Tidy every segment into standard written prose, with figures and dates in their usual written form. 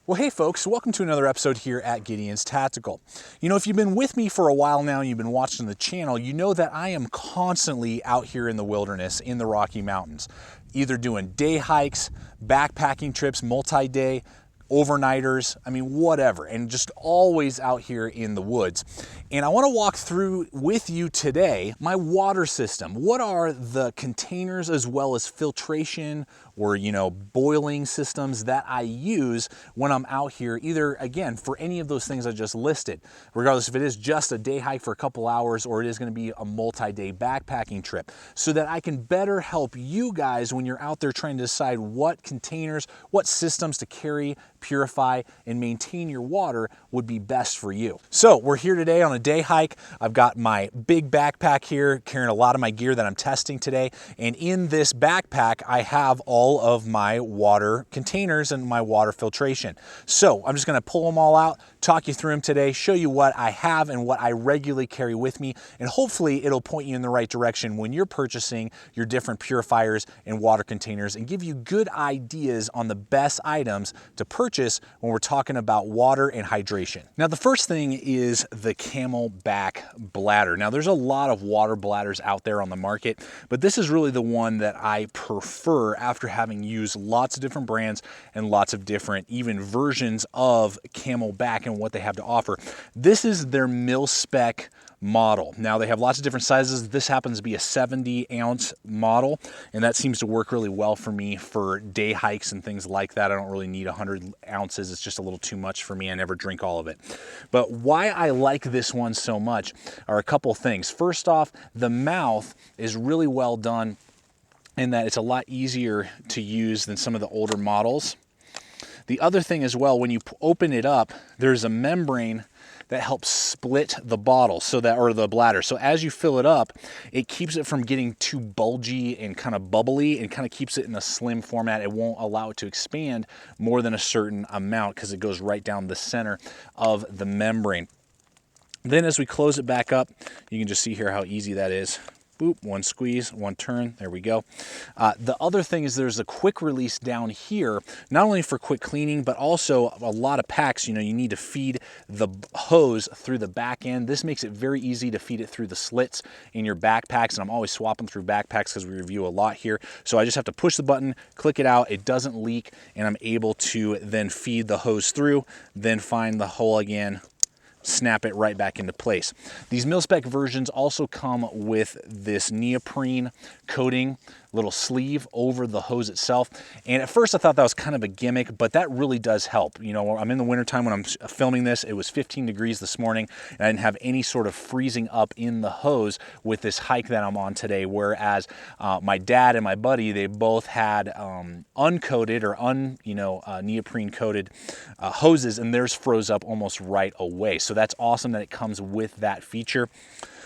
Well, hey folks, welcome to another episode here at Gideon's Tactical. You know, if you've been with me for a while now and you've been watching the channel, you know that I am constantly out here in the wilderness in the Rocky Mountains, either doing day hikes, backpacking trips, multi-day, overnighters, I mean, whatever, and just always out here in the woods. And I want to walk through with you today my water system. What are the containers as well as filtration or, you know, boiling systems that I use when I'm out here, either, again, for any of those things I just listed, regardless if it is just a day hike for a couple hours or it is going to be a multi-day backpacking trip, so that I can better help you guys when you're out there trying to decide what containers, what systems to carry, purify, and maintain your water would be best for you. So we're here today on a day hike. I've got my big backpack here, carrying a lot of my gear that I'm testing today. And in this backpack, I have all of my water containers and my water filtration. So I'm just gonna pull them all out, talk you through them today, show you what I have and what I regularly carry with me, and hopefully it'll point you in the right direction when you're purchasing your different purifiers and water containers, and give you good ideas on the best items to purchase when we're talking about water and hydration. Now, the first thing is the Camelbak Bladder. Now, there's a lot of water bladders out there on the market, but this is really the one that I prefer after having used lots of different brands and lots of different even versions of Camelbak and what they have to offer. This is their mil-spec model. Now, they have lots of different sizes. This happens to be a 70-ounce model, and that seems to work really well for me for day hikes and things like that. I don't really need 100 ounces. It's just a little too much for me. I never drink all of it. But why I like this one so much are a couple things. First off, the mouth is really well done in that it's a lot easier to use than some of the older models. The other thing as well, when you open it up, there's a membrane that helps split the bottle, so that, or the bladder. So as you fill it up, it keeps it from getting too bulgy and kind of bubbly, and kind of keeps it in a slim format. It won't allow it to expand more than a certain amount because it goes right down the center of the membrane. Then as we close it back up, you can just see here how easy that is. Boop, one squeeze, one turn, there we go. The other thing is there's a quick release down here, not only for quick cleaning, but also a lot of packs, you know, you need to feed the hose through the back end. This makes it very easy to feed it through the slits in your backpacks, and I'm always swapping through backpacks because we review a lot here. So I just have to push the button, click it out, it doesn't leak, and I'm able to then feed the hose through, then find the hole again, snap it right back into place. These mil-spec versions also come with this neoprene coating, little sleeve over the hose itself. And at first I thought that was kind of a gimmick, but that really does help. You know, I'm in the wintertime when I'm filming this. It was 15 degrees this morning, and I didn't have any sort of freezing up in the hose with this hike that I'm on today. Whereas my dad and my buddy, they both had uncoated or neoprene coated hoses, and theirs froze up almost right away. So that's awesome that it comes with that feature.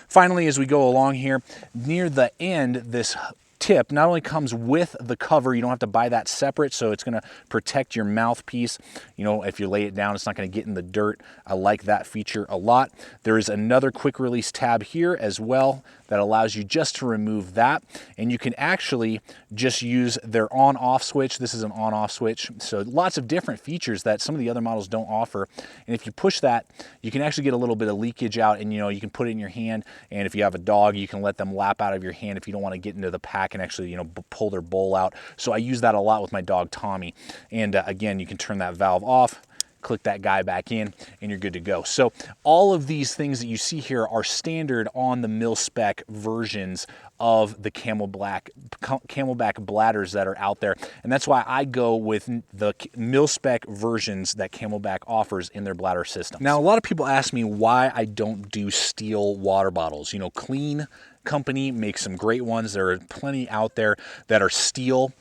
Finally, as we go along here, near the end, this tip not only comes with the cover, you don't have to buy that separate, so it's going to protect your mouthpiece. You know, if you lay it down, it's not going to get in the dirt. I like that feature a lot. There is another quick release tab here as well that allows you just to remove that, and you can actually just use their on-off switch. This is an on-off switch, so lots of different features that some of the other models don't offer. And if you push that, you can actually get a little bit of leakage out, and you know, you can put it in your hand, and if you have a dog, you can let them lap out of your hand if you don't want to get into the pack and actually, you know, pull their bowl out. So I use that a lot with my dog Tommy. And again, you can turn that valve off, click that guy back in, and you're good to go. So all of these things that you see here are standard on the mil-spec versions of the Camelbak bladders that are out there. And that's why I go with the mil-spec versions that Camelbak offers in their bladder system. Now, a lot of people ask me why I don't do steel water bottles. You know, Clean Company makes some great ones. There are plenty out there that are steel,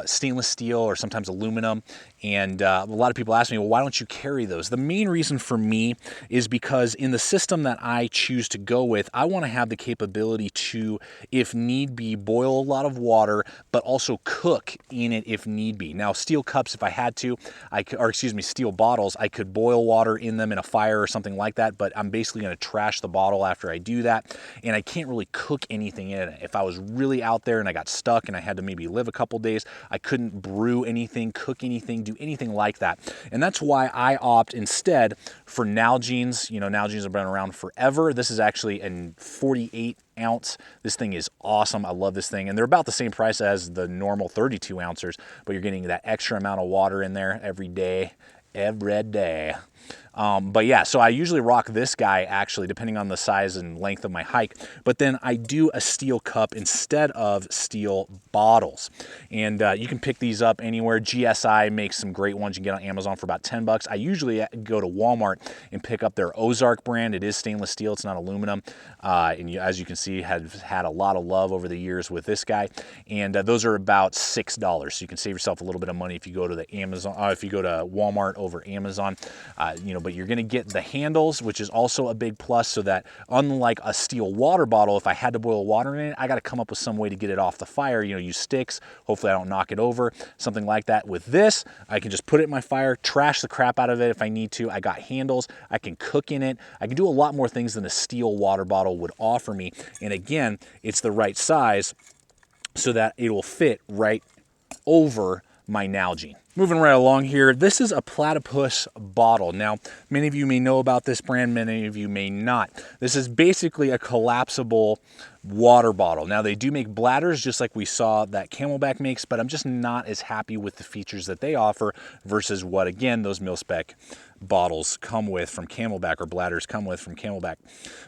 stainless steel, or sometimes aluminum. And a lot of people ask me, well, why don't you carry those? The main reason for me is because in the system that I choose to go with, I want to have the capability to, if need be, boil a lot of water, but also cook in it if need be. Now, steel cups, if I had to, steel bottles, I could boil water in them in a fire or something like that, but I'm basically going to trash the bottle after I do that. And I can't really cook anything in it. If I was really out there and I got stuck and I had to maybe live a couple days, I couldn't brew anything, cook anything, do anything like that. And that's why I opt instead for Nalgene's. You know, Nalgene's have been around forever. This is actually a 48 ounce. This thing is awesome. I love this thing. And they're about the same price as the normal 32 ounces, but you're getting that extra amount of water in there every day. But yeah, so I usually rock this guy actually, depending on the size and length of my hike, but then I do a steel cup instead of steel bottles. And you can pick these up anywhere. GSI makes some great ones. You can get on Amazon for about 10 bucks. I usually go to Walmart and pick up their Ozark brand. It is stainless steel, it's not aluminum. As you can see, have had a lot of love over the years with this guy. And those are about $6. So you can save yourself a little bit of money if you go to the Amazon, if you go to Walmart over Amazon, you know, but you're gonna get the handles, which is also a big plus, so that unlike a steel water bottle, if I had to boil water in it, I gotta come up with some way to get it off the fire, you know, use sticks, hopefully I don't knock it over, something like that. With this, I can just put it in my fire, trash the crap out of it if I need to. I got handles, I can cook in it, I can do a lot more things than a steel water bottle would offer me. And again, it's the right size so that it will fit right over my Nalgene. Moving right along here, this is a Platypus bottle. Now, many of you may know about this brand, many of you may not. This is basically a collapsible water bottle. Now, they do make bladders just like we saw that Camelbak makes, but I'm just not as happy with the features that they offer versus what, again, those mil-spec bottles come with from Camelbak, or bladders come with from Camelbak.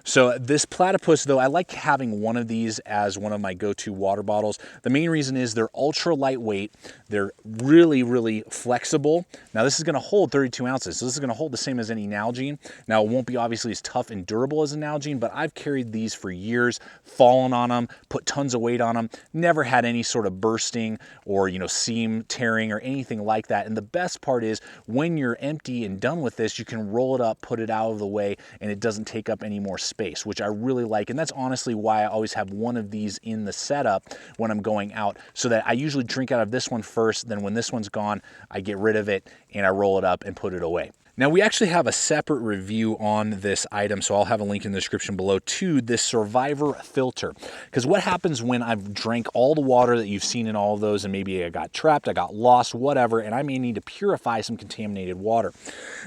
So this Platypus, though, I like having one of these as one of my go-to water bottles. The main reason is they're ultra lightweight. They're really, really flexible. Now, this is going to hold 32 ounces, so this is going to hold the same as any Nalgene. Now, it won't be obviously as tough and durable as a Nalgene, but I've carried these for years, fallen on them, put tons of weight on them, never had any sort of bursting or, you know, seam tearing or anything like that. And the best part is when you're empty and done with this, you can roll it up, put it out of the way, and it doesn't take up any more space, which I really like. And that's honestly why I always have one of these in the setup when I'm going out, so that I usually drink out of this one first, then when this one's gone, I get rid of it and I roll it up and put it away. Now, we actually have a separate review on this item, so I'll have a link in the description below to this Survivor filter. Because what happens when I've drank all the water that you've seen in all of those, and maybe I got trapped, I got lost, whatever, and I may need to purify some contaminated water.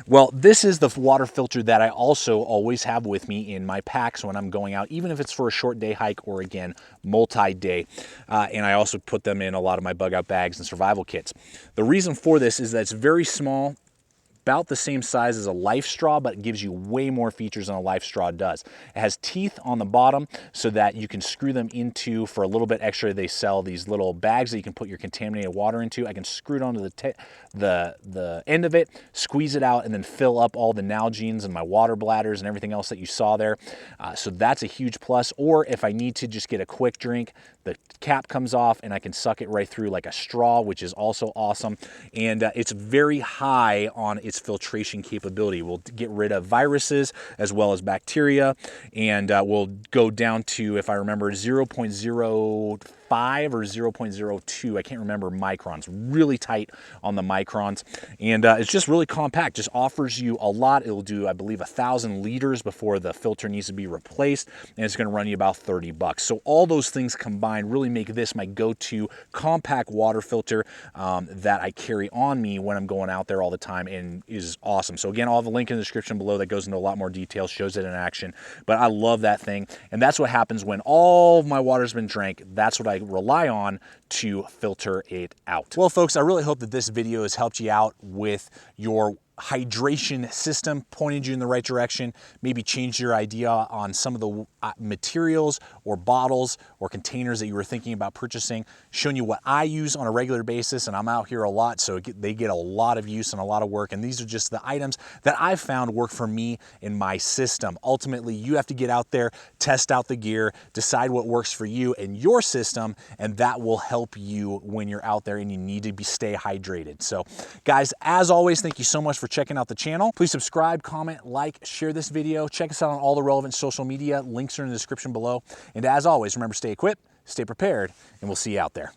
Well, this is the water filter that I also always have with me in my packs when I'm going out, even if it's for a short day hike or, again, multi-day. And I also put them in a lot of my bug out bags and survival kits. The reason for this is that it's very small, about the same size as a life straw, but it gives you way more features than a life straw does. It has teeth on the bottom so that you can screw them into, for a little bit extra, they sell these little bags that you can put your contaminated water into. I can screw it onto the end of it, squeeze it out, and then fill up all the Nalgenes and my water bladders and everything else that you saw there. So that's a huge plus. Or if I need to just get a quick drink, the cap comes off and I can suck it right through like a straw, which is also awesome. And it's very high on its filtration capability. We'll get rid of viruses as well as bacteria, and we'll go down to, if I remember, 0.05 or 0.02, I can't remember, microns. Really tight on the microns, and it's just really compact. Just offers you a lot. It'll do, I believe, 1,000 liters before the filter needs to be replaced, and it's going to run you about 30 bucks. So all those things combined really make this my go-to compact water filter that I carry on me when I'm going out there all the time, and is awesome. So again, I'll have a link in the description below that goes into a lot more details, shows it in action, but I love that thing. And that's what happens when all of my water's been drank. That's what I rely on to filter it out. Well, folks, I really hope that this video has helped you out with your hydration system, pointed you in the right direction, maybe changed your idea on some of the materials or bottles or containers that you were thinking about purchasing, shown you what I use on a regular basis, and I'm out here a lot, so they get a lot of use and a lot of work, and these are just the items that I've found work for me in my system. Ultimately, you have to get out there, test out the gear, decide what works for you and your system, and that will help you when you're out there and you need to stay hydrated. So guys, as always, thank you so much for checking out the channel. Please subscribe, comment, like, share this video. Check us out on all the relevant social media. Links are in the description below. And as always, remember, stay equipped, stay prepared, and we'll see you out there.